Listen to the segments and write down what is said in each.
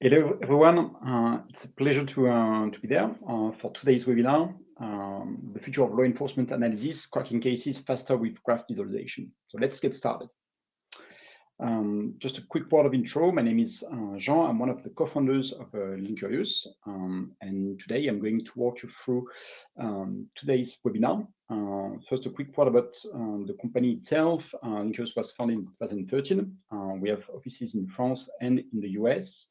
Hello, everyone. It's a pleasure to be there for today's webinar, The Future of Law Enforcement Analysis, Cracking Cases Faster with Graph Visualization. So let's get started. Just a quick word of intro. My name is Jean. I'm one of the co-founders of Linkurious, and today I'm going to walk you through today's webinar. First, a quick word about the company itself. Linkurious was founded in 2013. We have offices in France and in the US,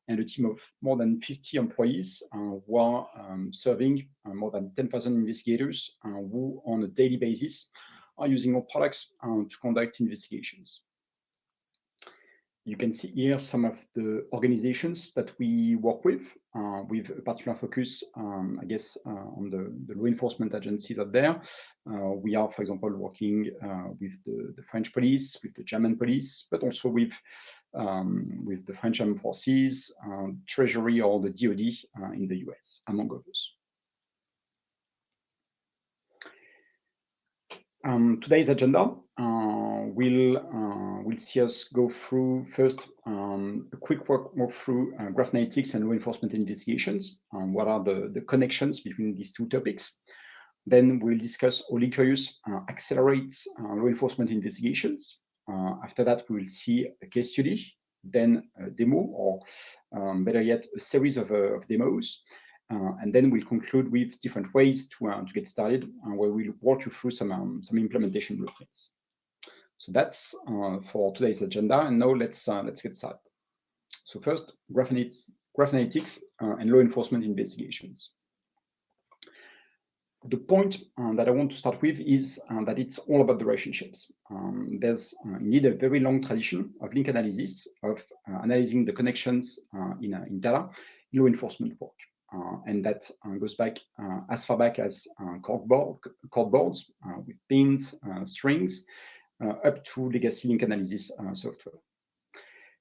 and a team of more than 50 employees who are serving more than 10,000 investigators who, on a daily basis, are using our products to conduct investigations. You can see here some of the organizations that we work with a particular focus, on the law enforcement agencies out there. We are, for example, working with the French police, with the German police, but also with the French Armed Forces, Treasury, or the DoD in the US, among others. Today's agenda will see us go through first a quick walk through graph analytics and law enforcement investigations. What are the connections between these two topics? Then we'll discuss how Linkurious accelerates law enforcement investigations. After that, we will see a case study, then a demo, or better yet, a series of demos. And then we'll conclude with different ways to get started, where we'll walk you through some implementation blueprints. So that's for today's agenda. And now let's get started. So first, graph analytics and law enforcement investigations. The point that I want to start with is that it's all about the relationships. There's indeed a very long tradition of link analysis, of analyzing the connections in data in law enforcement work. And that goes back as far back as cork boards with pins, strings, up to legacy link analysis software.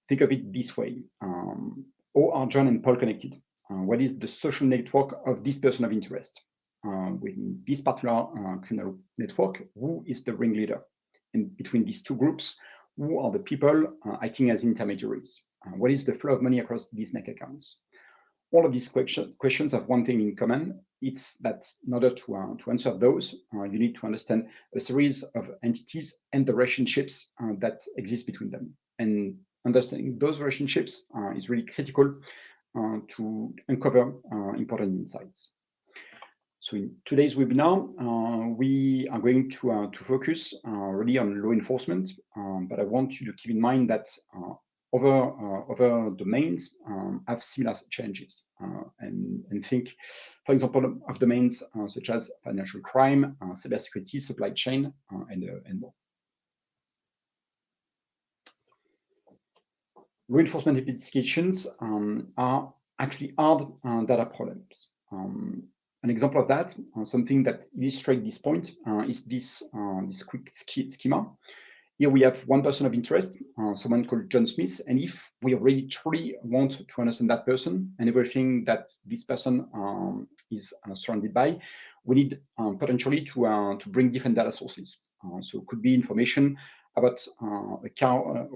Think of it this way. How are John and Paul connected? What is the social network of this person of interest? Within this particular criminal network, who is the ringleader? And between these two groups, who are the people acting as intermediaries? What is the flow of money across these bank accounts? All of these questions have one thing in common. It's that in order to answer those, you need to understand a series of entities and the relationships that exist between them. And understanding those relationships is really critical to uncover important insights. So in today's webinar, we are going to focus really on law enforcement, but I want you to keep in mind that other domains have similar changes, and think, for example, of domains such as financial crime, cybersecurity, supply chain, and more. Law enforcement investigations are actually hard data problems. An example of that, something that illustrates this point, is this quick schema. Here we have one person of interest, someone called John Smith, and if we really truly want to understand that person and everything that this person is surrounded by, we need potentially to bring different data sources. So it could be information about a car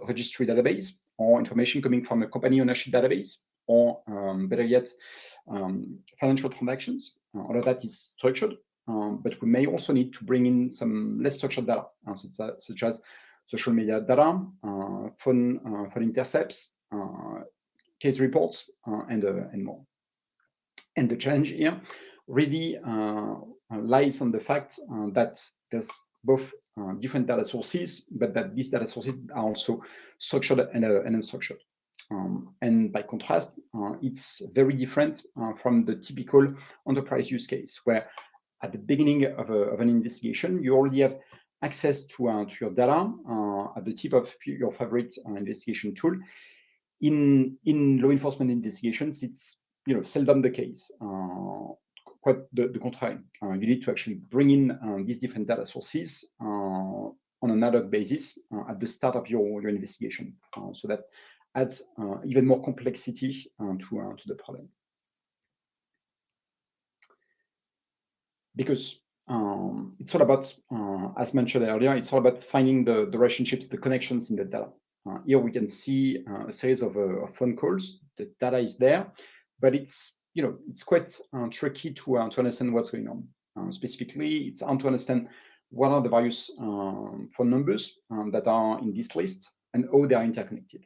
registry database, or information coming from a company ownership database, or better yet, financial transactions. All of that is structured. But we may also need to bring in some less structured data, such as social media data, phone intercepts, case reports, and more. And the challenge here really lies on the fact that there's both different data sources, but that these data sources are also structured and unstructured. And by contrast, it's very different from the typical enterprise use case, where at the beginning of an investigation, you already have access to your data at the tip of your favorite investigation tool. In law enforcement investigations, it's seldom the case. Quite the contrary. You need to actually bring in these different data sources on an ad hoc basis at the start of your investigation. So that adds even more complexity to the problem. Because it's all about, as mentioned earlier, it's all about finding the relationships, the connections in the data. Here we can see a series of phone calls. The data is there, but it's quite tricky to understand what's going on. Specifically, it's hard to understand what are the various phone numbers that are in this list and how they are interconnected.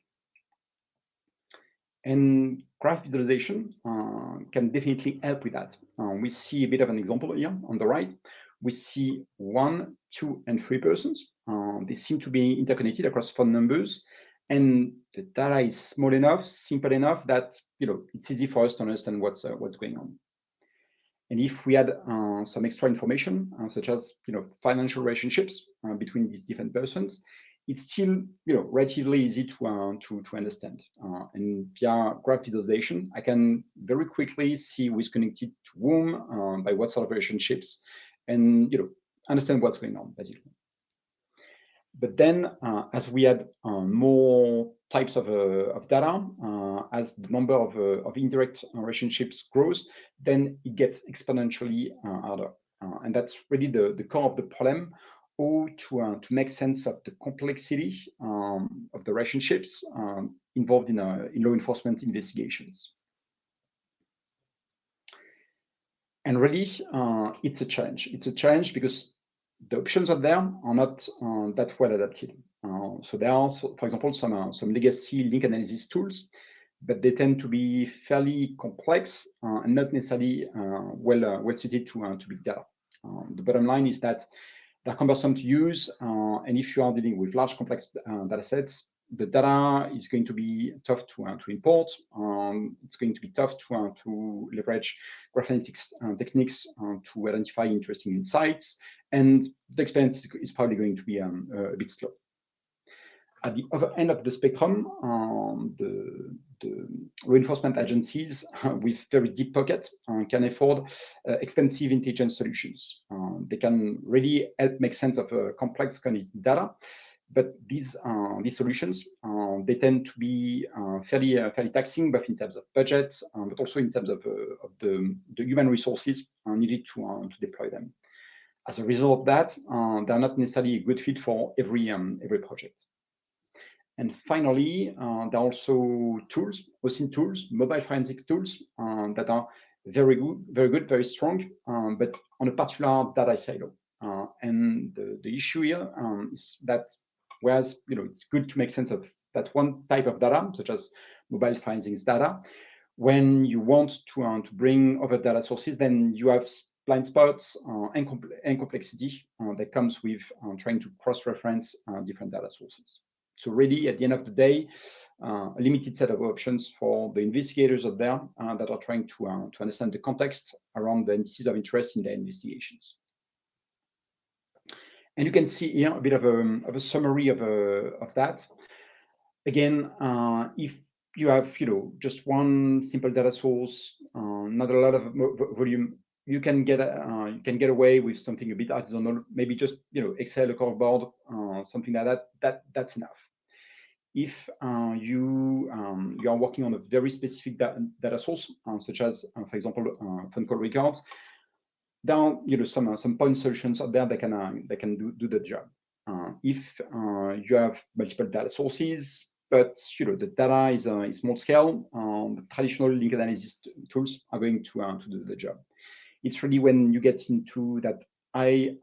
And graph visualization can definitely help with that. We see a bit of an example here on the right. We see 1, 2, and 3 persons. They seem to be interconnected across phone numbers, and the data is small enough, simple enough that it's easy for us to understand what's going on. And if we add some extra information, such as financial relationships between these different persons, it's still relatively easy to understand. And via graph visualization, I can very quickly see who's connected to whom, by what sort of relationships, and understand what's going on basically. But then, as we add more types of data, as the number of indirect relationships grows, then it gets exponentially harder. And that's really the core of the problem, or to make sense of the complexity of the relationships involved in law enforcement investigations. And really, it's a challenge. It's a challenge because the options out there are not that well adapted. So there are, for example, some legacy link analysis tools, but they tend to be fairly complex and not necessarily well suited to big data. The bottom line is that they're cumbersome to use, and if you are dealing with large complex data sets, the data is going to be tough to import. It's going to be tough to leverage graph analytics techniques to identify interesting insights, and the experience is probably going to be a bit slow. At the other end of the spectrum, the law enforcement agencies with very deep pocket can afford expensive intelligence solutions. They can really help make sense of complex connected data, but these solutions they tend to be fairly taxing, both in terms of budget, but also in terms of the human resources needed to deploy them. As a result of that, they're not necessarily a good fit for every project. And finally, there are also tools, OSINT tools, mobile forensics tools that are very good, very strong, but on a particular data silo. And the issue here is that whereas it's good to make sense of that one type of data, such as mobile forensics data, when you want to bring other data sources, then you have blind spots and complexity that comes with trying to cross-reference different data sources. So really, at the end of the day, a limited set of options for the investigators out there that are trying to understand the context around the entities of interest in their investigations. And you can see here a bit of a summary of that. Again, if you have just one simple data source, not a lot of volume, you can get away with something a bit artisanal, maybe just Excel, a curveboard, something like that. That's enough. If you are working on a very specific data source, such as, for example, phone call records, there are some point solutions out there that can do the job. If you have multiple data sources, but the data is small scale, the traditional link analysis tools are going to do the job. It's really when you get into that right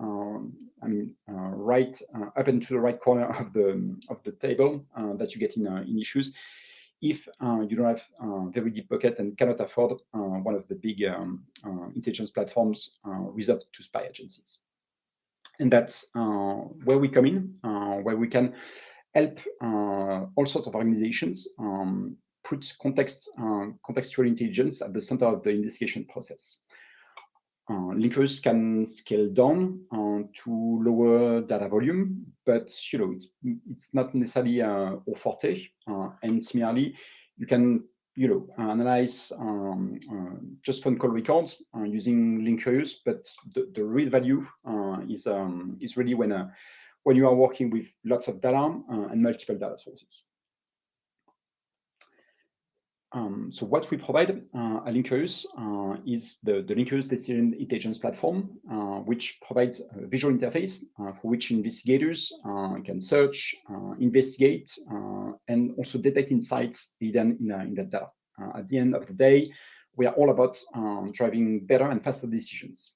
up into the right corner of the table that you get in issues. If you don't have very deep pocket and cannot afford one of the big intelligence platforms reserved to spy agencies. And that's where we come in, where we can help all sorts of organizations put contextual intelligence at the center of the investigation process. Linkurious can scale down to lower data volume, but it's not necessarily our forte. And similarly, you can analyze just phone call records using Linkurious, but the real value is really when you are working with lots of data and multiple data sources. So what we provide at Linkurious is the Linkurious Decision Intelligence Platform, which provides a visual interface for which investigators can search, investigate, and also detect insights hidden in that data. At the end of the day, we are all about driving better and faster decisions.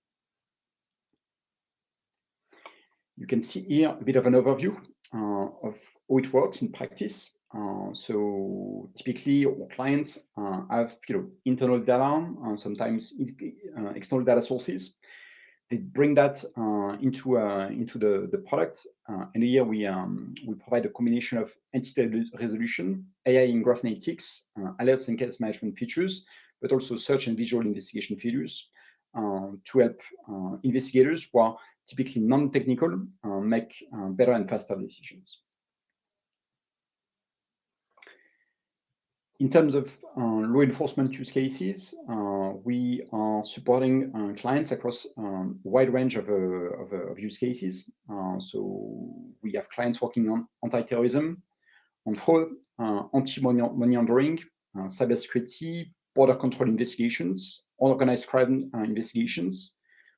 You can see here a bit of an overview of how it works in practice. So typically, our clients have internal data, sometimes external data sources. They bring that into the product, and here we provide a combination of entity resolution, AI in graph analytics, alerts and case management features, but also search and visual investigation features to help investigators who are typically non-technical make better and faster decisions. In terms of law enforcement use cases, we are supporting clients across a wide range of use cases. So we have clients working on anti-terrorism, on fraud, anti-money laundering, cybersecurity, border control investigations, organized crime investigations,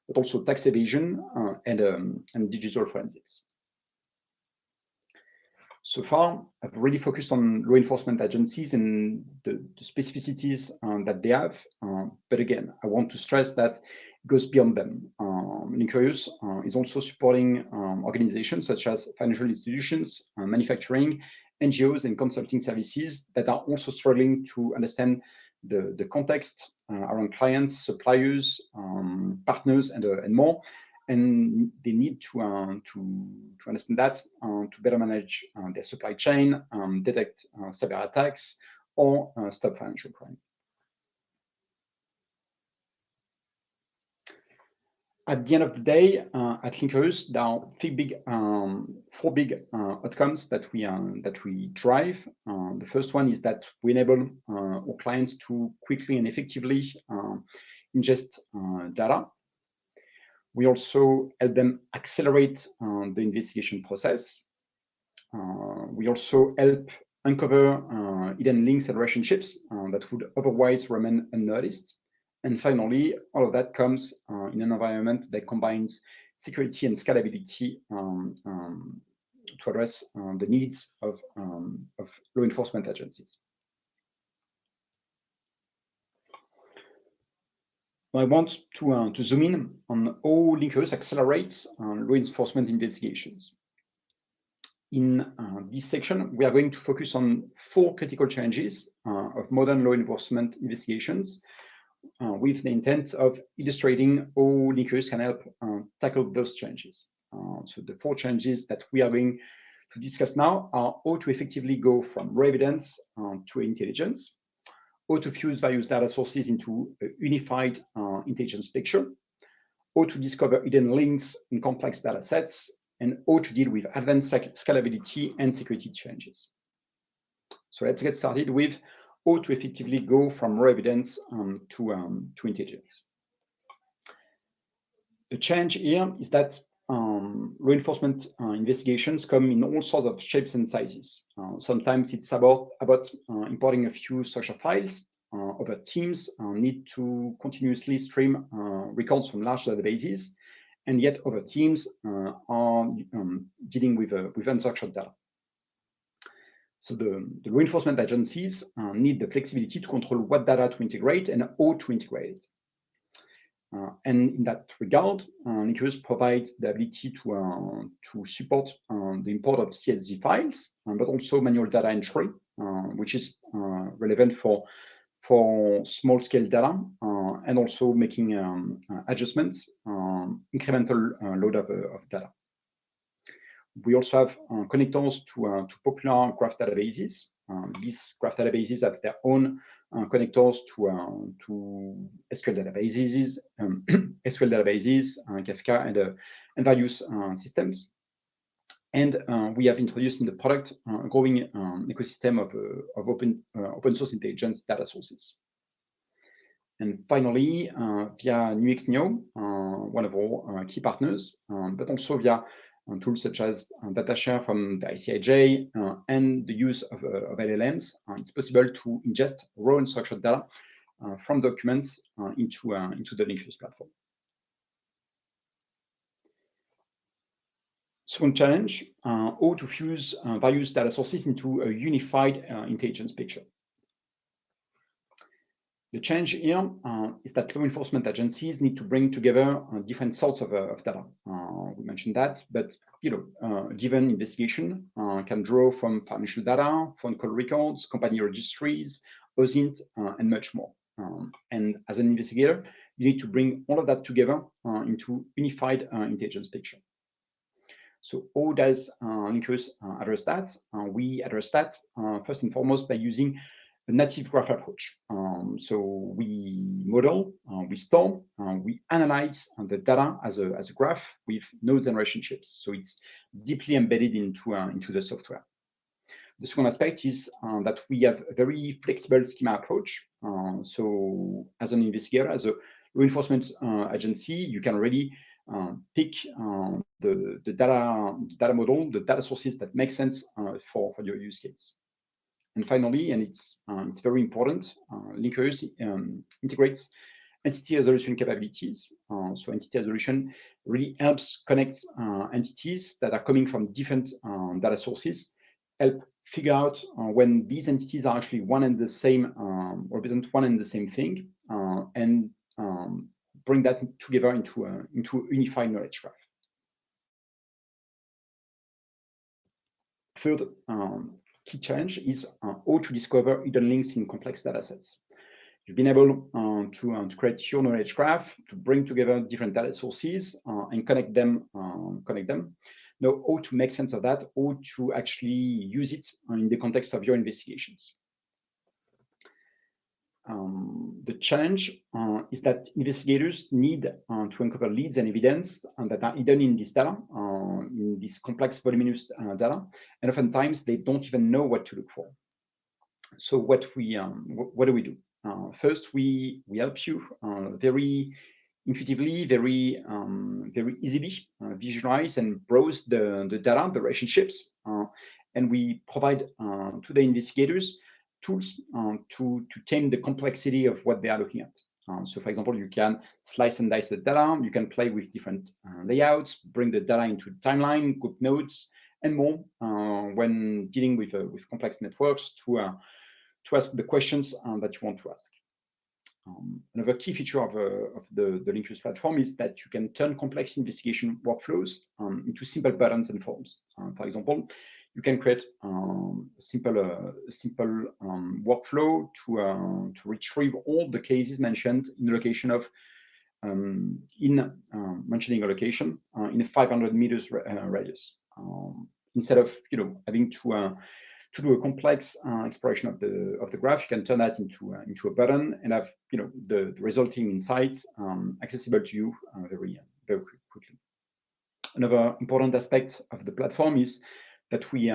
but also tax evasion and digital forensics. So far, I've really focused on law enforcement agencies and the specificities that they have. But again, I want to stress that it goes beyond them. Linkurious is also supporting organizations such as financial institutions, manufacturing, NGOs, and consulting services that are also struggling to understand the context around clients, suppliers, partners, and more. And they need to understand that to better manage their supply chain, detect cyber attacks, or stop financial crime. At the end of the day, at Linkurious, there are four big outcomes that we drive. The first one is that we enable our clients to quickly and effectively ingest data. We also help them accelerate the investigation process. We also help uncover hidden links and relationships that would otherwise remain unnoticed. And finally, all of that comes in an environment that combines security and scalability to address the needs of law enforcement agencies. I want to zoom in on how Linkurious accelerates law enforcement investigations. In this section, we are going to focus on four critical challenges of modern law enforcement investigations with the intent of illustrating how Linkurious can help tackle those challenges. So the four challenges that we are going to discuss now are how to effectively go from raw evidence to intelligence, how to fuse various data sources into a unified intelligence picture, how to discover hidden links in complex data sets, and how to deal with advanced scalability and security challenges. So let's get started with how to effectively go from raw evidence to intelligence. The challenge here is that law enforcement investigations come in all sorts of shapes and sizes. Sometimes it's about importing a few structured files. Other teams need to continuously stream records from large databases, and yet other teams are dealing with unstructured data. So the law enforcement agencies need the flexibility to control what data to integrate and how to integrate it. And in that regard, Linkurious provides the ability to support the import of CSV files, but also manual data entry, which is relevant for small-scale data, and also making adjustments, incremental load of data. We also have connectors to popular graph databases. These graph databases have their own connectors to SQL databases, Kafka, and various systems. And we have introduced in the product a growing ecosystem of open source intelligence data sources. And finally, via NewXNeo, one of our key partners, but also via tools such as data share from the ICIJ and the use of LLMs. It's possible to ingest raw and structured data from documents into the Linkurious platform. Second challenge, how to fuse various data sources into a unified intelligence picture. The challenge here is that law enforcement agencies need to bring together different sorts of data. We mentioned that, but given investigation can draw from financial data, phone call records, company registries, OSINT, and much more. And as an investigator, you need to bring all of that together into unified intelligence picture. So how does Linkurious address that? We address that first and foremost by using a native graph approach. So we model, we store, we analyze the data as a graph with nodes and relationships. So it's deeply embedded into the software. The second aspect is that we have a very flexible schema approach. So as an investigator, as a law enforcement agency, you can really pick the data model, the data sources that make sense for your use case. And finally, and it's very important, Linkurious integrates entity resolution capabilities. So entity resolution really helps connect entities that are coming from different data sources, help figure out when these entities are actually one and the same, represent one and the same thing, and bring that together into a unified knowledge graph. Third key challenge is how to discover hidden links in complex data sets. You've been able to create your knowledge graph, to bring together different data sources and connect them. Now, how to make sense of that, how to actually use it in the context of your investigations. The challenge is that investigators need to uncover leads and evidence that are hidden in this data, in this complex voluminous data, and oftentimes they don't even know what to look for. So what do we do? First, we help you very intuitively, very easily visualize and browse the data, the relationships, and we provide to the investigators tools to tame the complexity of what they are looking at. So for example, you can slice and dice the data, you can play with different layouts, bring the data into timeline, group nodes, and more when dealing with complex networks to ask the questions that you want to ask. Another key feature of the Linkurious platform is that you can turn complex investigation workflows into simple buttons and forms. For example, you can create a simple workflow to retrieve all the cases mentioned in the location of mentioning a location in a 500 meters radius. Instead of having to do a complex exploration of the graph, you can turn that into a button and have the resulting insights accessible to you very quickly. Another important aspect of the platform is that we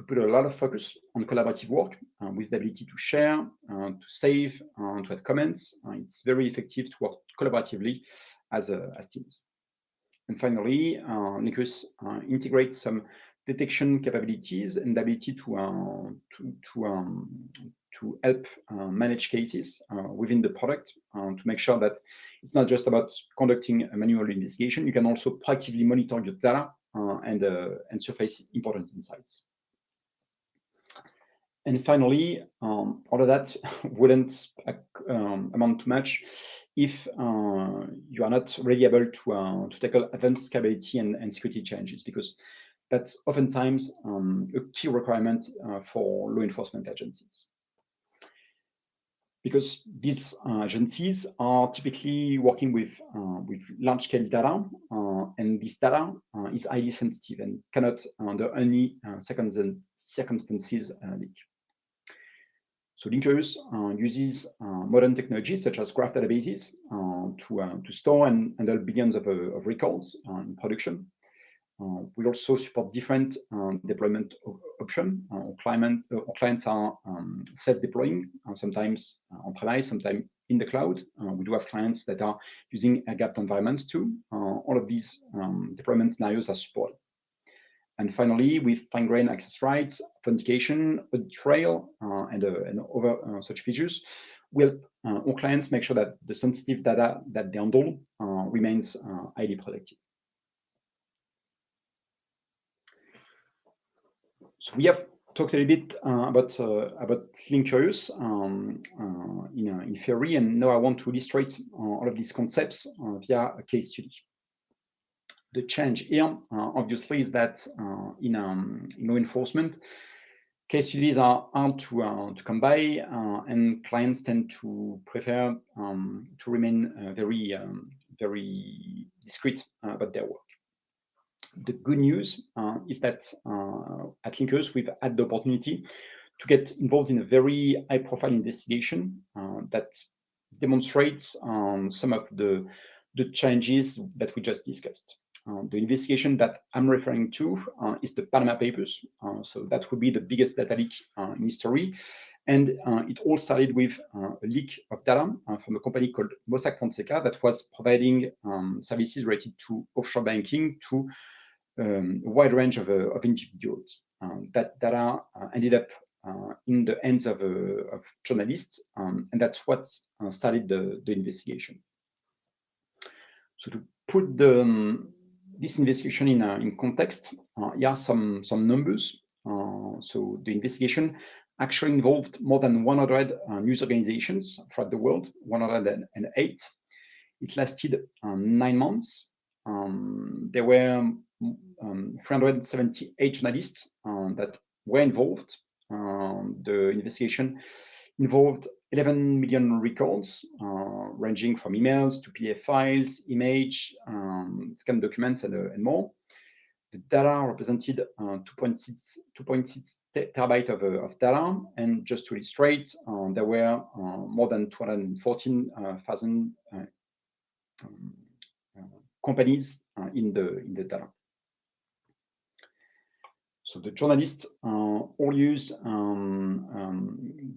put a lot of focus on collaborative work with the ability to share, to save, to add comments. It's very effective to work collaboratively as teams. And finally, Linkurious integrates some detection capabilities and the ability to help manage cases within the product to make sure that it's not just about conducting a manual investigation. You can also proactively monitor your data and surface important insights. And finally, all of that wouldn't amount to much if you are not really able to tackle advanced scalability and security challenges, because that's oftentimes a key requirement for law enforcement agencies. Because these agencies are typically working with large-scale data, and this data is highly sensitive and cannot, under any circumstances, leak. So Linkurious uses modern technologies such as graph databases to store and handle billions of records in production. We also support different deployment options. Our clients are self-deploying, sometimes on-premise, sometimes in the cloud. We do have clients that are using air-gapped environments too. All of these deployment scenarios are supported. And finally, with fine-grained access rights, authentication, a trail, and other such features, will our clients make sure that the sensitive data that they handle remains highly protected. So we have talked a little bit about Linkurious in theory, and now I want to illustrate all of these concepts via a case study. The change here, obviously, is that in law enforcement, case studies are hard to come by, and clients tend to prefer to remain very discreet about their work. The good news is that at Linkurious, we've had the opportunity to get involved in a very high-profile investigation that demonstrates some of the changes that we just discussed. The investigation that I'm referring to is the Panama Papers. So that would be the biggest data leak in history. And it all started with a leak of data from a company called Mossack Fonseca that was providing services related to offshore banking to a wide range of individuals. That data ended up in the hands of journalists, and that's what started the investigation. So to put this investigation in context, here are some numbers. So the investigation actually involved more than 100 news organizations throughout the world, 108. It lasted 9 months. There were 378 journalists that were involved. The investigation involved 11 million records, ranging from emails to PDF files, image, scanned documents, and more. The data represented 2.6 terabytes of data, and just to illustrate, there were more than 214,000 companies in the data. So the journalists all use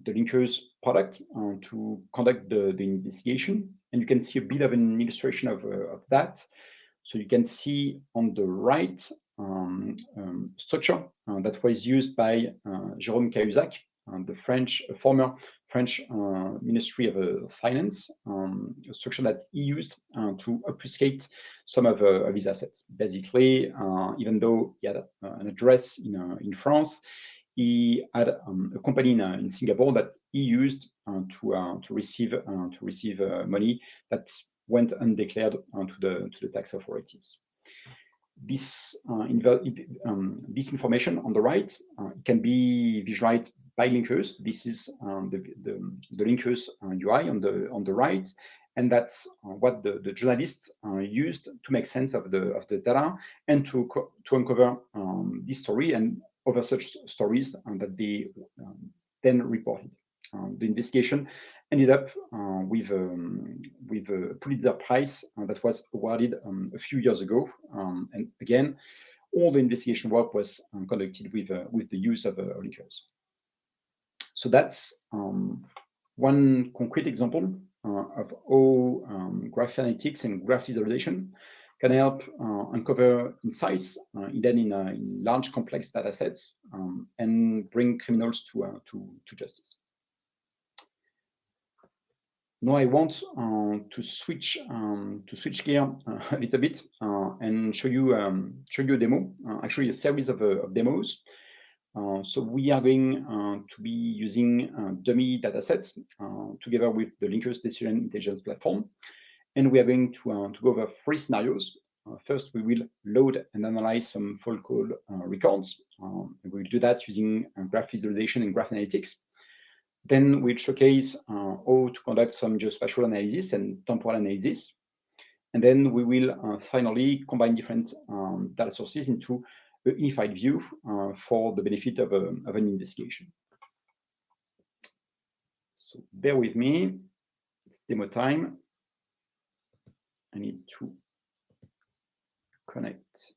the Linkurious product to conduct the investigation, and you can see a bit of an illustration of that. So you can see on the right structure that was used by Jérôme Cahuzac, the former French Ministry of Finance, a structure that he used to obfuscate some of his assets. Basically, even though he had an address in France, he had a company in Singapore that he used to receive money that went undeclared to the tax authorities. This information on the right can be visualized by Linkurious. This is the Linkurious UI on the right, and that's what the journalists used to make sense of the data and to uncover this story and other such stories that they then reported. The investigation ended up with a Pulitzer Prize that was awarded a few years ago. And again, all the investigation work was conducted with the use of Linkurious. So that's one concrete example of how graph analytics and graph visualization can help uncover insights hidden in large complex data sets and bring criminals to justice. Now I want to switch gear a little bit and show you a demo, actually a series of demos. So we are going to be using dummy datasets together with the Linkurious Decision Intelligence platform, and we are going to go over 3 scenarios. First, we will load and analyze some fault code records. We'll do that using graph visualization and graph analytics. Then we'll showcase how to conduct some geospatial analysis and temporal analysis. And then we will finally combine different data sources into a unified view for the benefit of an investigation. So bear with me, it's demo time. I need to connect.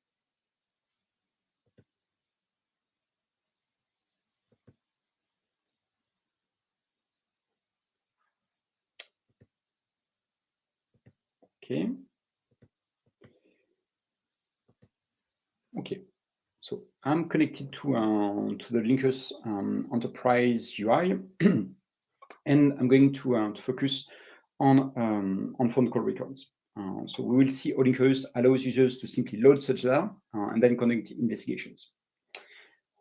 Okay. So I'm connected to the Linkurious enterprise UI, and I'm going to focus on phone call records. So we will see how Linkurious allows users to simply load such data and then conduct investigations.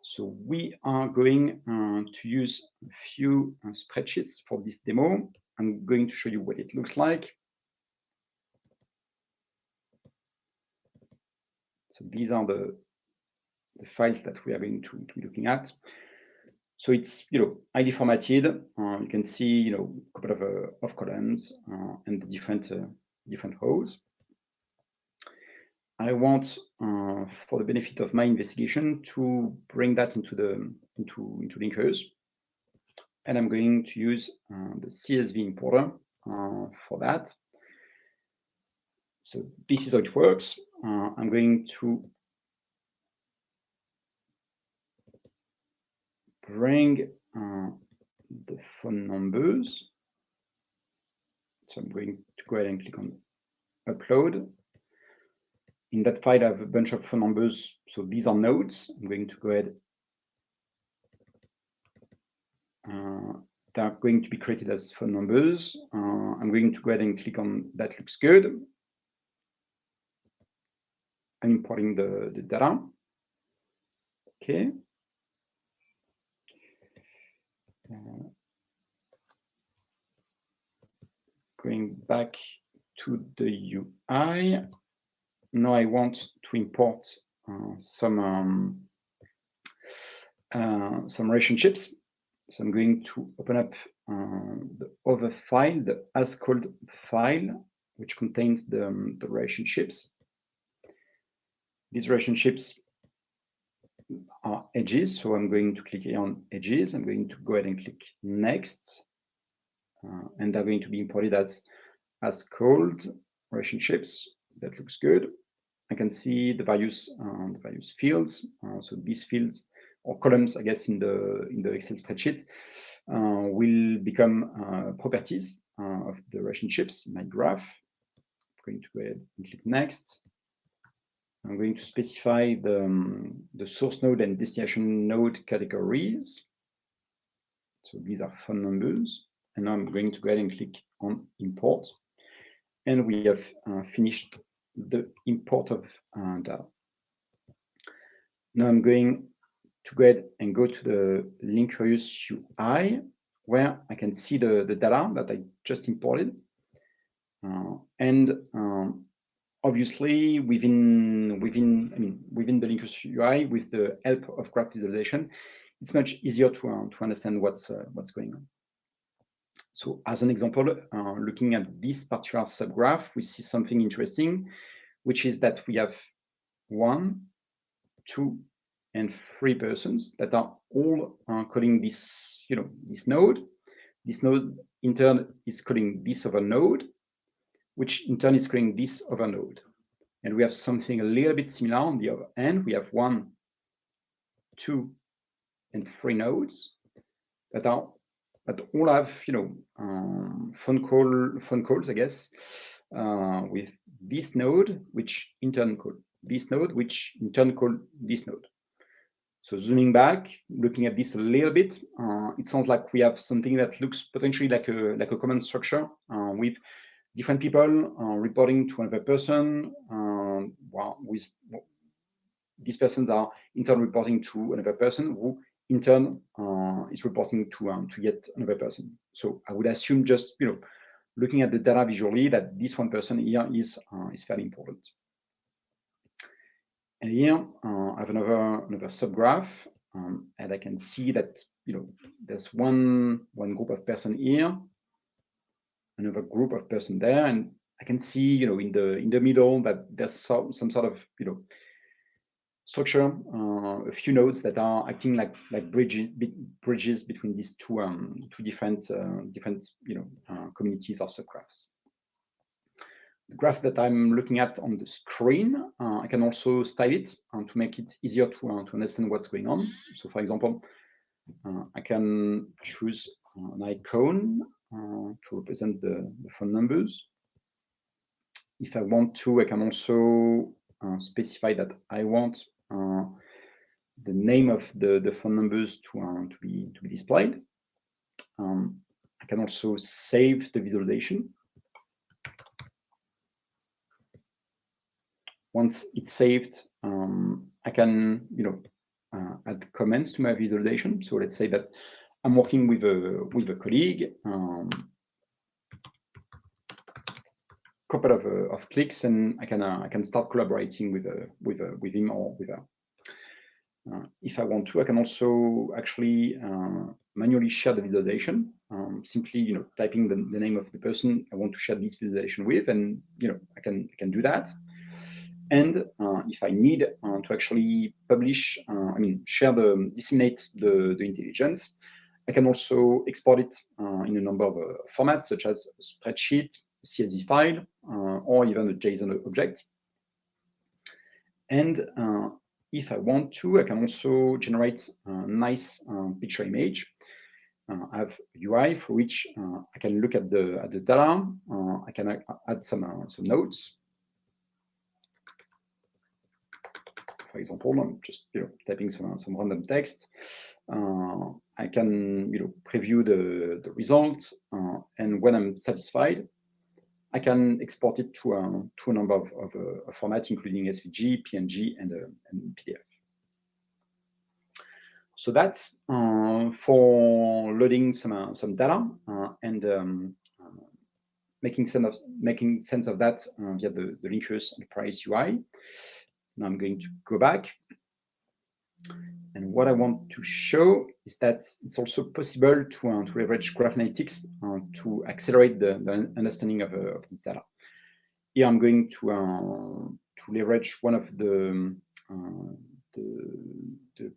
So we are going to use a few spreadsheets for this demo. I'm going to show you what it looks like. So these are the files that we are going to be looking at. So it's highly formatted. You can see a couple of columns and the different rows. I want, for the benefit of my investigation, to bring that into Linkurious, and I'm going to use the CSV importer for that. So this is how it works. I'm going to bring the phone numbers. So I'm going to go ahead and click on upload. In that file, I have a bunch of phone numbers. So these are nodes. I'm going to go ahead. They are going to be created as phone numbers. I'm going to go ahead and click on that looks good. I'm importing the data. Okay. Going back to the UI. Now I want to import some relationships. So I'm going to open up the other file, the as called file, which contains the relationships. These relationships are edges, so I'm going to click here on edges. I'm going to go ahead and click next, and they're going to be imported as called relationships. That looks good. I can see the various fields. So these fields or columns, I guess, in the Excel spreadsheet will become properties of the relationships in my graph. I'm going to go ahead and click next. I'm going to specify the source node and destination node categories. So these are phone numbers. And now I'm going to go ahead and click on import. And we have finished the import of data. Now I'm going to go ahead and go to the Linkurious UI, where I can see the data that I just imported. And obviously, within the Linkurious UI, with the help of graph visualization, it's much easier to understand what's going on. So, as an example, looking at this particular subgraph, we see something interesting, which is that we have 1, 2, and 3 persons that are all calling this, this node. This node in turn is calling this other node, which in turn is calling this other node. And we have something a little bit similar on the other end. We have 1, 2, and 3 nodes that all have phone calls, I guess, with this node, which in turn call this node, which in turn call this node. So zooming back, looking at this a little bit, it sounds like we have something that looks potentially like a command structure with different people reporting to another person. With these persons are in turn reporting to another person who in turn is reporting to yet another person. So I would assume, just looking at the data visually, that this one person here is fairly important. And here I have another subgraph, and I can see that there's one group of person here, another group of person there, and I can see in the middle that there's some sort of structure, a few nodes that are acting like bridges between these two different communities or subgraphs. The graph that I'm looking at on the screen, I can also style it to make it easier to understand what's going on. So, for example, I can choose an icon to represent the phone numbers. If I want to, I can also specify that I want the name of the phone numbers to be displayed. I can also save the visualization. Once it's saved, I can add comments to my visualization. So let's say that I'm working with a colleague, couple of clicks, and I can start collaborating with him or with her. If I want to, I can also actually manually share the visualization. Simply, typing the name of the person I want to share this visualization with, and I can do that. And if I need to actually publish, disseminate the intelligence, I can also export it in a number of formats, such as a spreadsheet, a CSV file, or even a JSON object. And if I want to, I can also generate a nice picture image. I have UI for which I can look at the data. I can add some notes. For example, I'm just typing some random text. I can preview the result, and when I'm satisfied, I can export it to a number of formats, including SVG, PNG, and PDF. So that's for loading some data and making sense of that via the Linkurious Enterprise UI. Now I'm going to go back. And what I want to show is that it's also possible to leverage graph analytics to accelerate the understanding of this data. Here I'm going to leverage one of the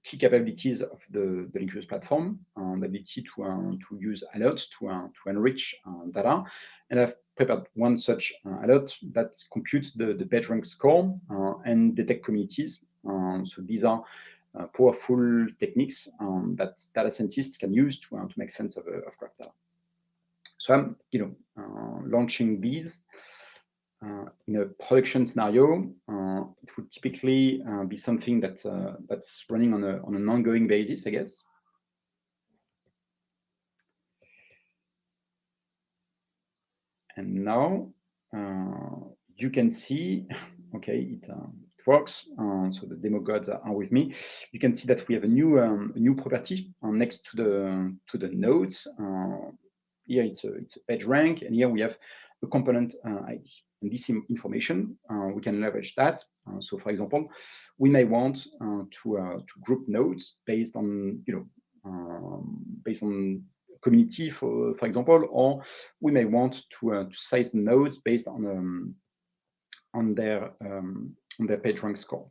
key capabilities of the Linkurious platform, the ability to use alerts to enrich data. And I've prepared one such alert that computes the PageRank score and detect communities. So these are powerful techniques that data scientists can use to make sense of graph data. So I'm launching these in a production scenario. It would typically be something that's running on an ongoing basis, I guess. And now you can see, okay, it works. So the demo gods are with me. You can see that we have a new property next to the nodes. Here it's a page rank, and here we have a component ID. And this information we can leverage that. So, for example, we may want to group nodes based on community, for example, or we may want to size the nodes based on their PageRank score.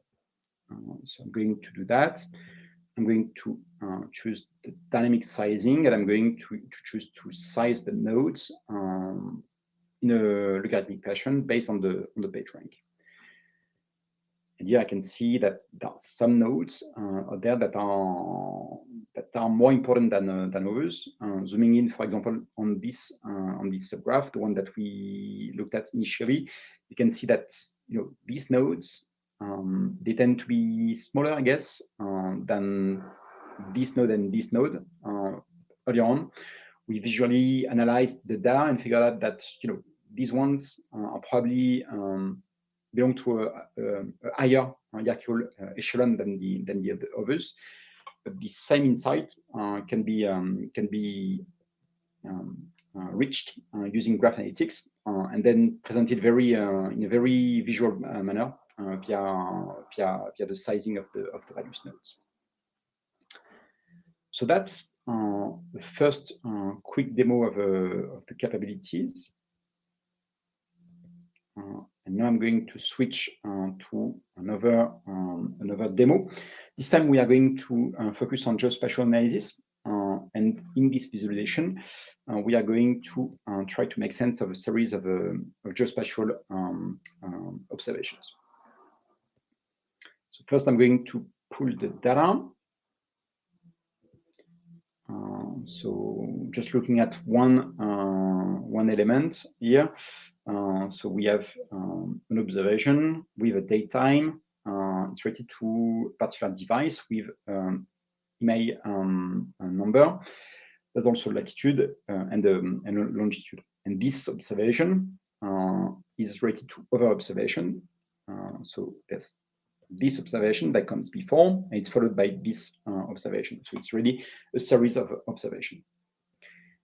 So I'm going to do that. I'm going to choose the dynamic sizing, and I'm going to choose to size the nodes in a logarithmic fashion based on the PageRank. And here I can see that there are some nodes out there that are more important than others. Zooming in, for example, on this subgraph, the one that we looked at initially, you can see that these nodes they tend to be smaller, I guess, than this node and this node. Earlier on, we visually analyzed the data and figured out that these ones are probably belong to a higher hierarchical echelon than the others. But the same insight can be reached using graph analytics and then presented in a very visual manner via the sizing of the various nodes. So that's the first quick demo of the capabilities. And now I'm going to switch to another demo. This time we are going to focus on geospatial analysis. And in this visualization, we are going to try to make sense of a series of geospatial observations. So first I'm going to pull the data. So just looking at one element here. So we have an observation with a date time, it's related to a particular device with email number. There's also latitude and longitude. And this observation is related to other observation. So there's this observation that comes before, and it's followed by this observation. So it's really a series of observation.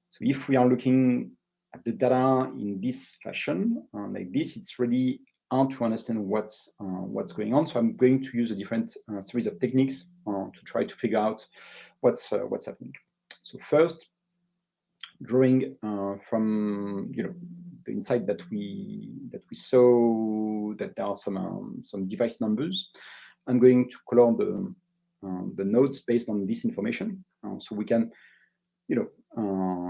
So if we are looking at the data in this fashion, like this, it's really hard to understand what's going on. So I'm going to use a different series of techniques to try to figure out what's happening. So first, drawing from the insight that we saw that there are some device numbers, I'm going to color the nodes based on this information, so we can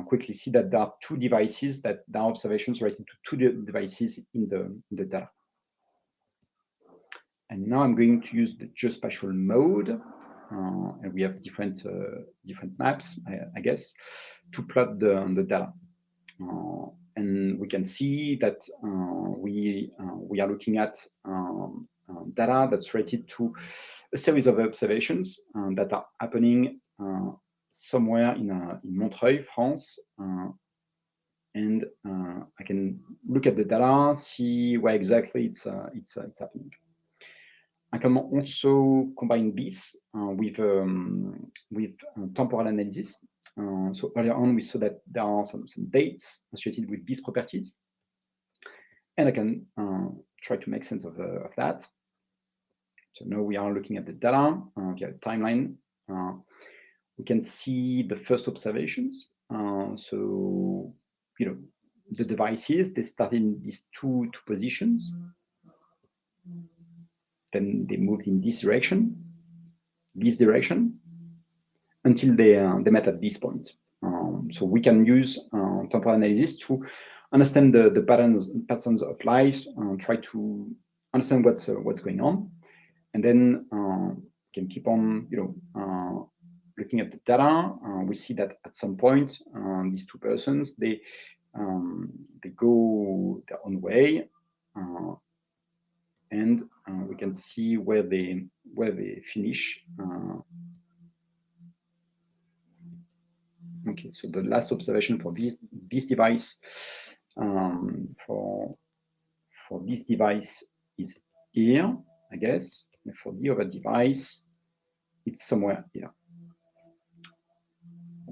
quickly see that there are two devices, that there are observations related to two devices in the data. And now I'm going to use the geospatial mode, and we have different maps, I guess, to plot the data. And we can see that we are looking at data that's related to a series of observations that are happening somewhere in Montreuil, France. And I can look at the data, see where exactly it's happening. I can also combine this with temporal analysis. So earlier on, we saw that there are some dates associated with these properties, and I can try to make sense of that. So now we are looking at the data via timeline. We can see the first observations. So the devices, they start in these two positions. Then they moved in this direction, until they met at this point. So we can use temporal analysis to understand the patterns of life, try to understand what's going on, and then we can keep on looking at the data. We see that at some point these two persons they go their own way, and we can see where they finish. Okay, so the last observation for this device for this device is here, I guess. And for the other device, it's somewhere here.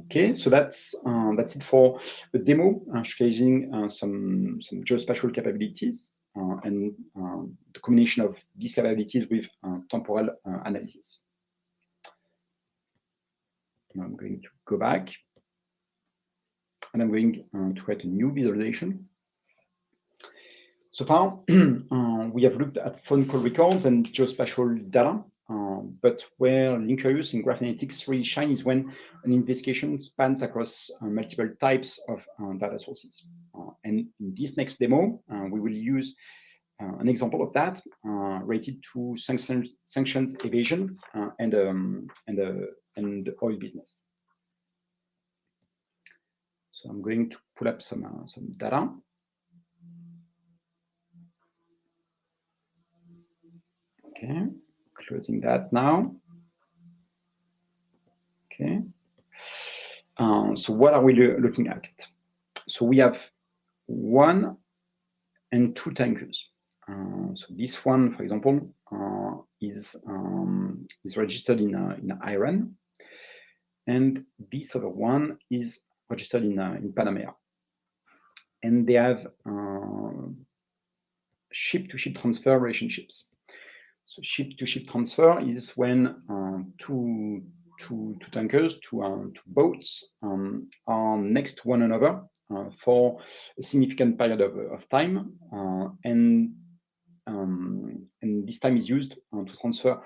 Okay, so that's it for the demo, showcasing some geospatial capabilities and the combination of these capabilities with temporal analysis. Now I'm going to go back, and I'm going to create a new visualization. So far, we have looked at phone call records and geospatial data, but where Linkurious in graph analytics really shine is when an investigation spans across multiple types of data sources. And in this next demo, we will use an example of that related to sanctions evasion and the oil business. So I'm going to pull up some data. Okay, closing that now. Okay. So what are we looking at? So we have 1 and 2 tankers. So this one, for example, is registered in Iran, and this other one is registered in Panama. And they have ship-to-ship transfer relationships. So ship-to-ship transfer is when two tankers, two boats are next to one another for a significant period of time, and this time is used to transfer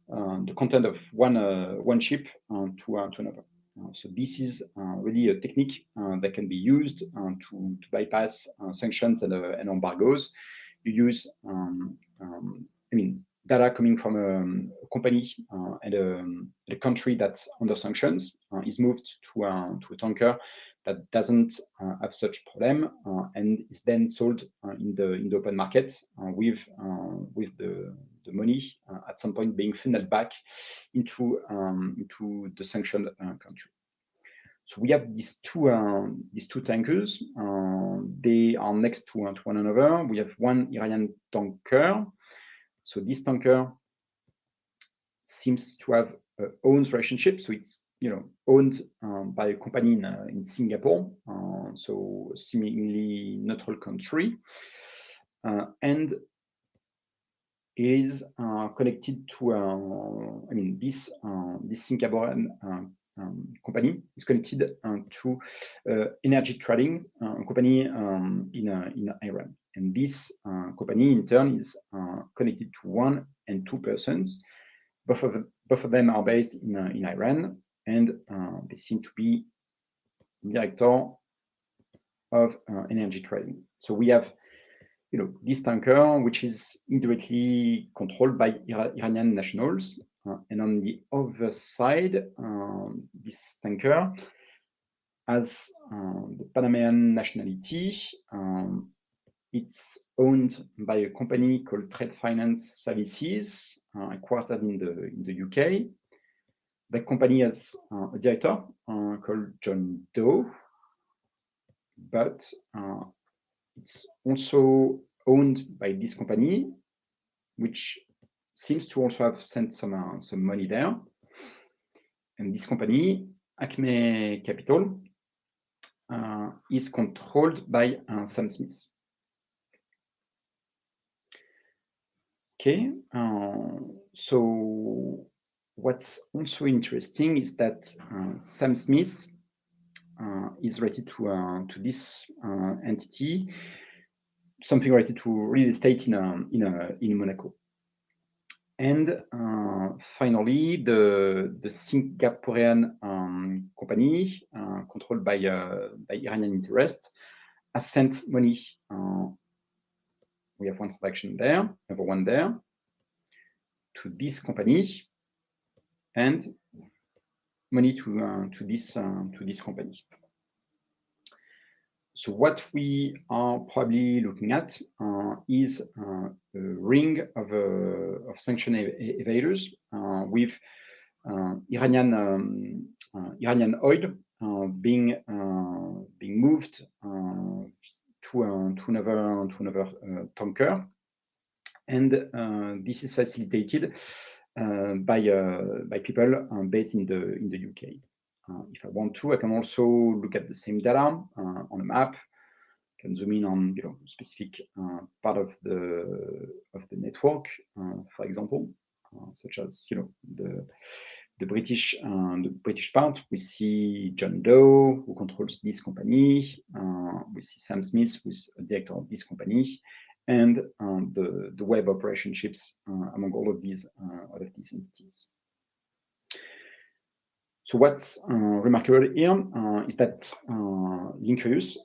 the content of one ship to another. So this is really a technique that can be used to bypass sanctions and embargoes. You use, data coming from a company and a country that's under sanctions is moved to a tanker that doesn't have such problem, and is then sold in the open market with the money at some point being funneled back into the sanctioned country. So we have these two tankers. They are next to one another. We have one Iranian tanker. So this tanker seems to have own relationship. So it's owned by a company in Singapore. So seemingly neutral country, and is connected to this Singaporean company is connected to energy trading company in Iran, and this company in turn is connected to one and two persons. Both of them are based in Iran, and they seem to be director of energy trading. So we have this tanker, which is indirectly controlled by Iranian nationals. And on the other side, this tanker has the Panamanian nationality. It's owned by a company called Trade Finance Services, headquartered in the UK. The company has a director called John Doe, but it's also owned by this company, which seems to also have sent some money there. And this company, Acme Capital, is controlled by Sam Smith. Okay, so what's also interesting is that Sam Smith is related to this entity, something related to real estate in Monaco. And finally, the Singaporean company controlled by Iranian interests has sent money. We have one transaction there, another one there, to this company, and money to this company. So what we are probably looking at is a ring of sanction evaders with Iranian oil being moved to another tanker, and this is facilitated by people based in the UK. If I want to, I can also look at the same data on a map. I can zoom in on specific part of the network, for example, such as the British part. We see John Doe, who controls this company. We see Sam Smith, who is a director of this company, and the web of relationships among all of these entities. So what's remarkable here is that Linkurious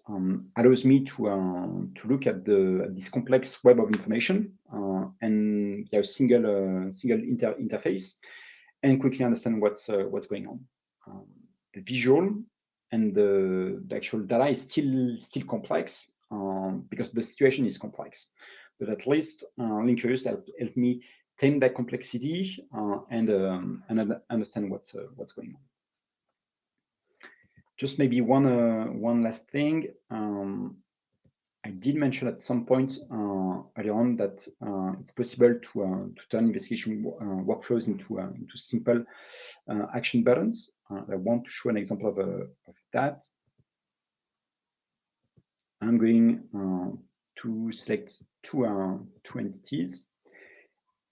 allows me to look at this complex web of information and a single interface, and quickly understand what's going on. The visual and the actual data is still complex because the situation is complex, but at least Linkurious helped me tame that complexity and understand what's going on. Just maybe one last thing. I did mention at some point earlier on that it's possible to turn investigation workflows into simple action buttons. I want to show an example of that. I'm going to select two entities,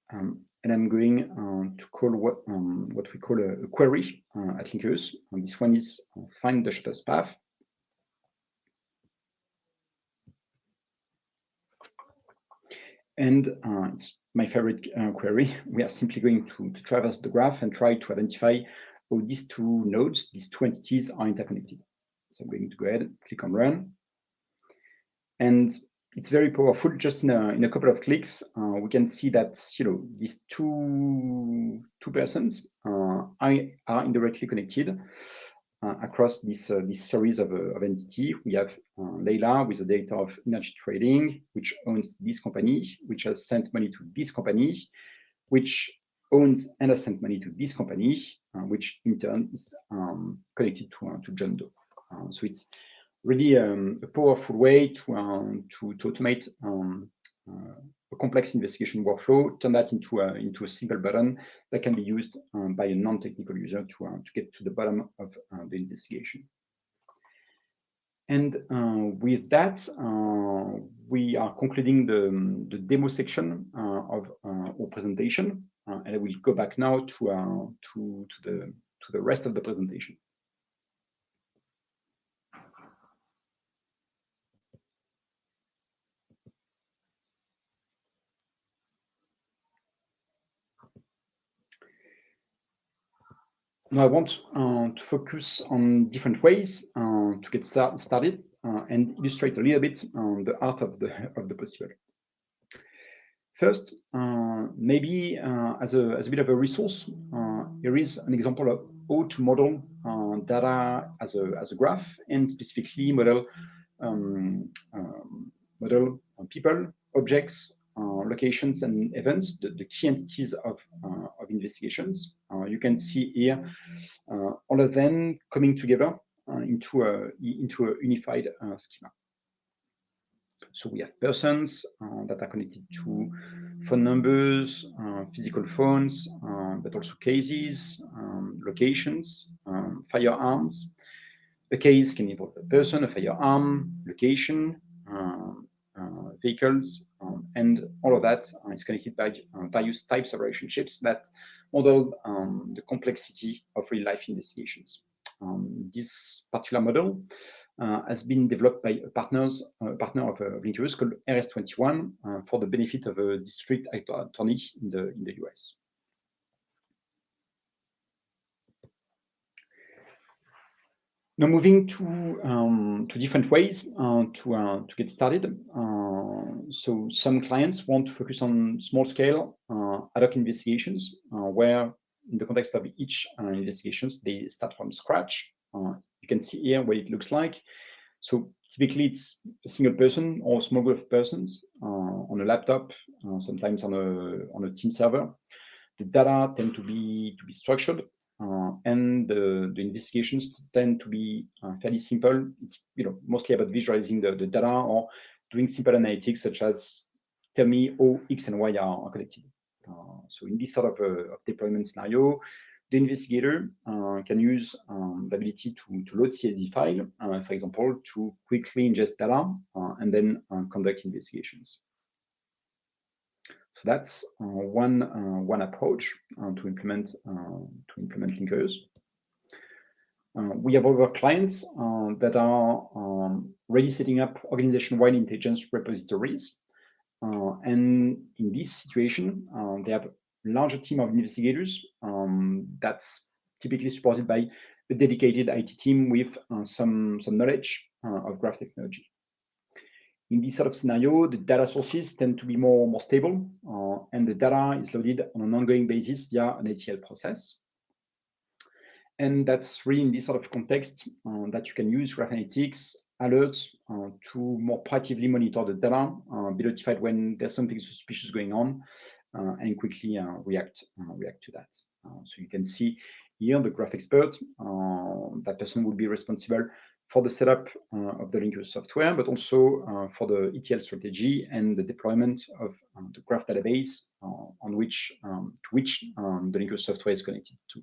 and I'm going to call what we call a query at Linkurious. And this one is find the shortest path. And it's my favorite query. We are simply going to traverse the graph and try to identify how these two nodes, these two entities, are interconnected. So I'm going to go ahead and click on run. And it's very powerful. Just in a couple of clicks, we can see that these two persons are indirectly connected across this series of entity. We have Leila with the director of energy trading, which owns this company, which has sent money to this company, which owns and has sent money to this company, which in turn is connected to John Doe. So it's really a powerful way to automate a complex investigation workflow, turn that into a simple button that can be used by a non-technical user to get to the bottom of the investigation. And with that, we are concluding the demo section of our presentation, and I will go back now to the rest of the presentation. Now I want to focus on different ways to get started and illustrate a little bit the art of the possible. First, maybe as a bit of a resource, here is an example of how to model data as a graph, and specifically model people, objects, locations, and events, the key entities of investigations. You can see here all of them coming together into a unified schema. So we have persons that are connected to phone numbers, physical phones, but also cases, locations, firearms. A case can involve a person, a firearm, location, vehicles, and all of that is connected by various types of relationships that model the complexity of real-life investigations. This particular model has been developed by a partner of Linkurious called RS21 for the benefit of a district attorney in the US. Now moving to different ways to get started. So some clients want to focus on small-scale ad hoc investigations, where in the context of each investigations, they start from scratch. You can see here what it looks like. So typically it's a single person or a small group of persons on a laptop, sometimes on a team server. The data tend to be structured, and the investigations tend to be fairly simple. It's mostly about visualizing the data or doing simple analytics such as tell me how X and Y are connected. So in this sort of deployment scenario, the investigator can use the ability to load CSV file, for example, to quickly ingest data and then conduct investigations. So that's one approach to implement Linkurious. We have other clients that are already setting up organization-wide intelligence repositories, and in this situation, they have a larger team of investigators that's typically supported by a dedicated IT team with some knowledge of graph technology. In this sort of scenario, the data sources tend to be more stable, and the data is loaded on an ongoing basis via an ETL process. And that's really in this sort of context that you can use graph analytics alerts to more proactively monitor the data, be notified when there's something suspicious going on, and quickly react to that. So you can see here the graph expert. That person will be responsible for the setup of the Linkurious software, but also for the ETL strategy and the deployment of the graph database to which the Linkurious software is connected to.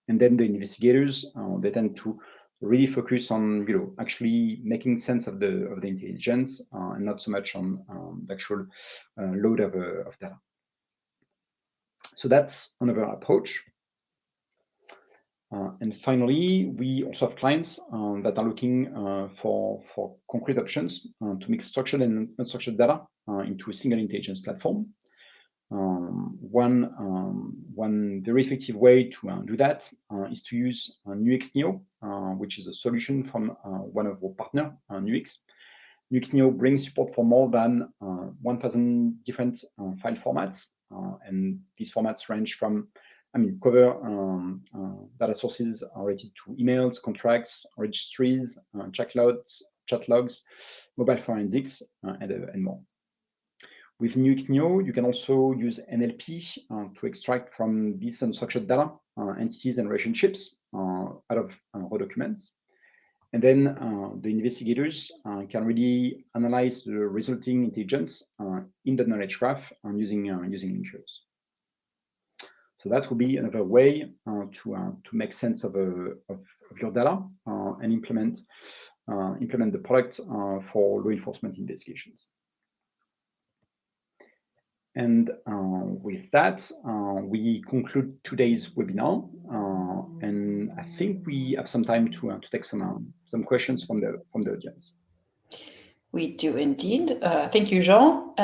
And then the investigators, they tend to really focus on actually making sense of the intelligence and not so much on the actual load of data. So that's another approach. And finally, we also have clients that are looking for concrete options to mix structured and unstructured data into a single intelligence platform. One very effective way to do that is to use Nuix Neo, which is a solution from one of our partners, Nuix. Nuix Neo brings support for more than 1,000 different file formats, and these formats range from cover data sources related to emails, contracts, registries, chat logs, mobile forensics, and more. With Neo, you can also use NLP to extract from these unstructured data entities and relationships out of raw documents. And then the investigators can really analyze the resulting intelligence in the knowledge graph using Linkurious. So that would be another way to make sense of your data and implement the product for law enforcement investigations. And with that, we conclude today's webinar. And I think we have some time to take some questions from the audience. We do indeed. Thank you, Jean.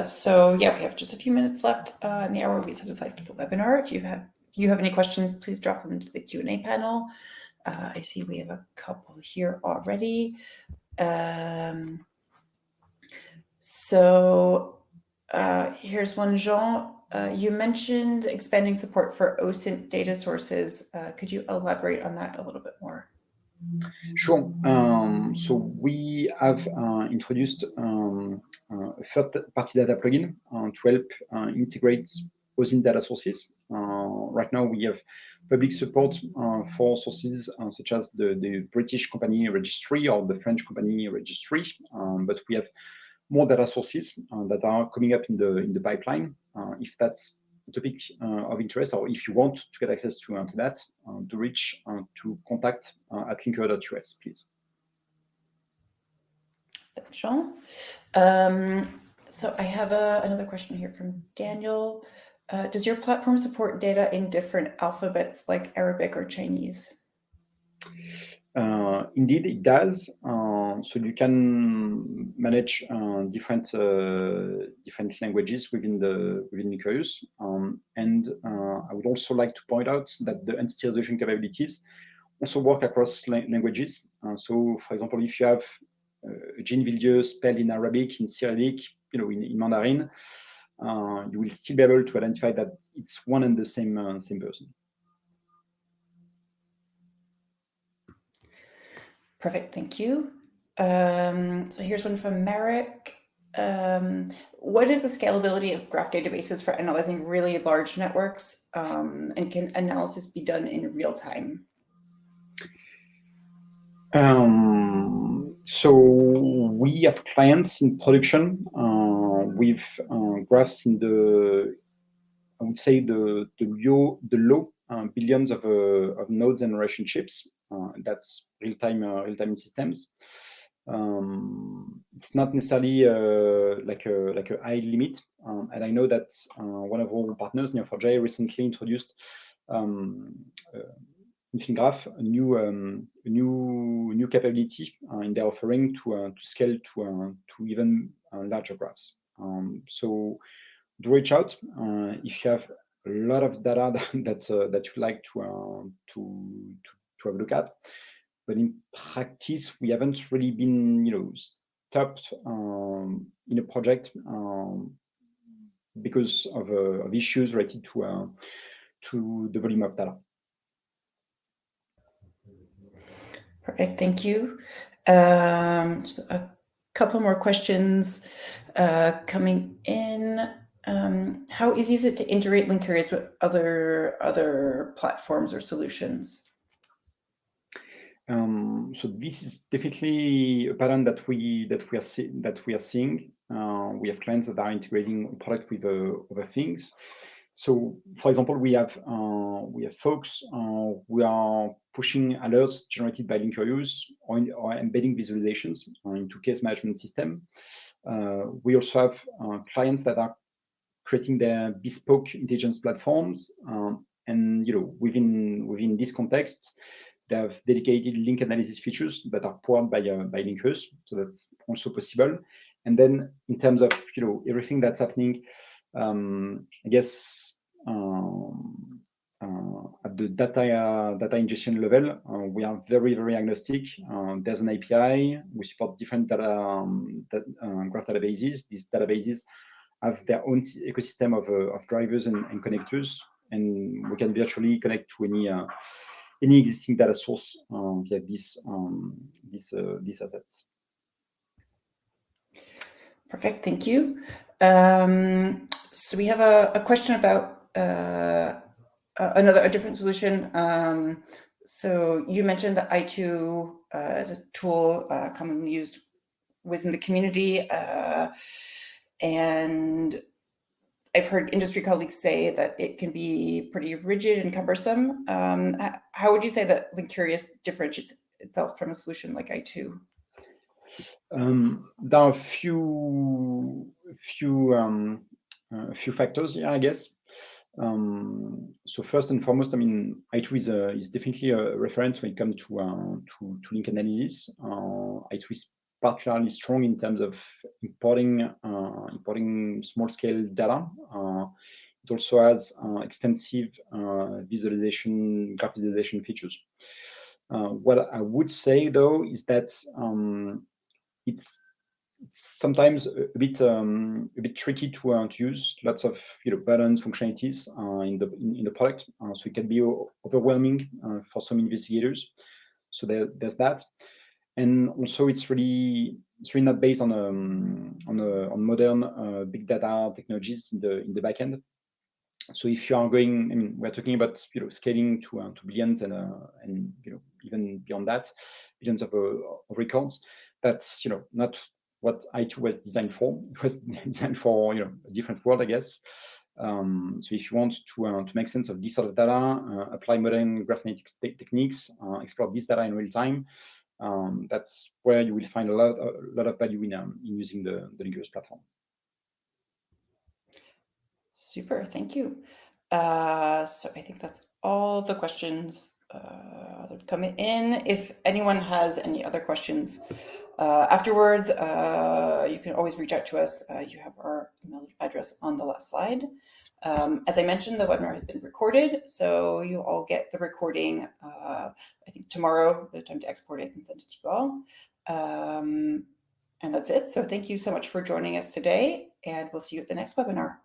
So yeah, we have just a few minutes left in the hour we set aside for the webinar. If you have any questions, please drop them into the Q&A panel. I see we have a couple here already. So here's one, Jean. You mentioned expanding support for OSINT data sources. Could you elaborate on that a little bit more? Sure. So we have introduced a third-party data plugin to help integrate OSINT data sources. Right now, we have public support for sources such as the British company registry or the French company registry, but we have more data sources that are coming up in the pipeline. If that's a topic of interest, or if you want to get access to that, to reach to contact at linkurious.us, please. Thanks, Jean. So I have another question here from Daniel. Does your platform support data in different alphabets like Arabic or Chinese? Indeed, it does. So you can manage different languages within Linkurious. And I would also like to point out that the entity resolution capabilities also work across languages. So, for example, if you have Jean Villieu spelled in Arabic, in Cyrillic, in Mandarin, you will still be able to identify that it's one and the same person. Perfect, thank you. So here's one from Merrick. What is the scalability of graph databases for analyzing really large networks, and can analysis be done in real time? So we have clients in production with graphs in I would say the low billions of nodes and relationships. That's real-time systems. It's not necessarily like a high limit, and I know that one of our partners, Neo4j, recently introduced Infingraph, a new capability in their offering to scale to even larger graphs. So do reach out if you have a lot of data that you'd like to have a look at. But in practice, we haven't really been stopped in a project because of issues related to the volume of data. Perfect, thank you. Just a couple more questions coming in. How easy is it to integrate Linkurious with other platforms or solutions? So this is definitely a pattern that we are seeing. We have clients that are integrating a product with other things. So, for example, we have folks who are pushing alerts generated by Linkurious or embedding visualizations into case management system. We also have clients that are creating their bespoke intelligence platforms, and within this context, they have dedicated link analysis features that are powered by Linkurious, so that's also possible. And then, in terms of everything that's happening, I guess at the data ingestion level, we are very, very agnostic. There's an API. We support different data graph databases. These databases have their own ecosystem of drivers and connectors, and we can virtually connect to any existing data source via these assets. Perfect, thank you. So we have a question about a different solution. So you mentioned that I2 is a tool commonly used within the community, and I've heard industry colleagues say that it can be pretty rigid and cumbersome. How would you say that Linkurious differentiates itself from a solution like I2? There are a few factors here, I guess. So first and foremost, I mean, I2 is definitely a reference when it comes to link analysis. I2 is particularly strong in terms of importing small scale data. It also has extensive visualization, graph visualization features. What I would say though is that it's sometimes a bit tricky to use. Lots of buttons, functionalities in the product, so it can be overwhelming for some investigators. So there's that, and also it's really not based on modern big data technologies in the backend. So if you are going, I mean, we're talking about scaling to billions and even beyond that, billions of records. That's not what I2 was designed for. It was designed for a different world, I guess. So if you want to make sense of this sort of data, apply modern graph analytics techniques, explore this data in real time, that's where you will find a lot of value in using the Linkurious platform. Super, thank you. So I think that's all the questions that have come in. If anyone has any other questions afterwards, you can always reach out to us. You have our email address on the last slide. As I mentioned, the webinar has been recorded, so you'll all get the recording, I think tomorrow, the time to export it and send it to you all. And that's it. So thank you so much for joining us today, and we'll see you at the next webinar.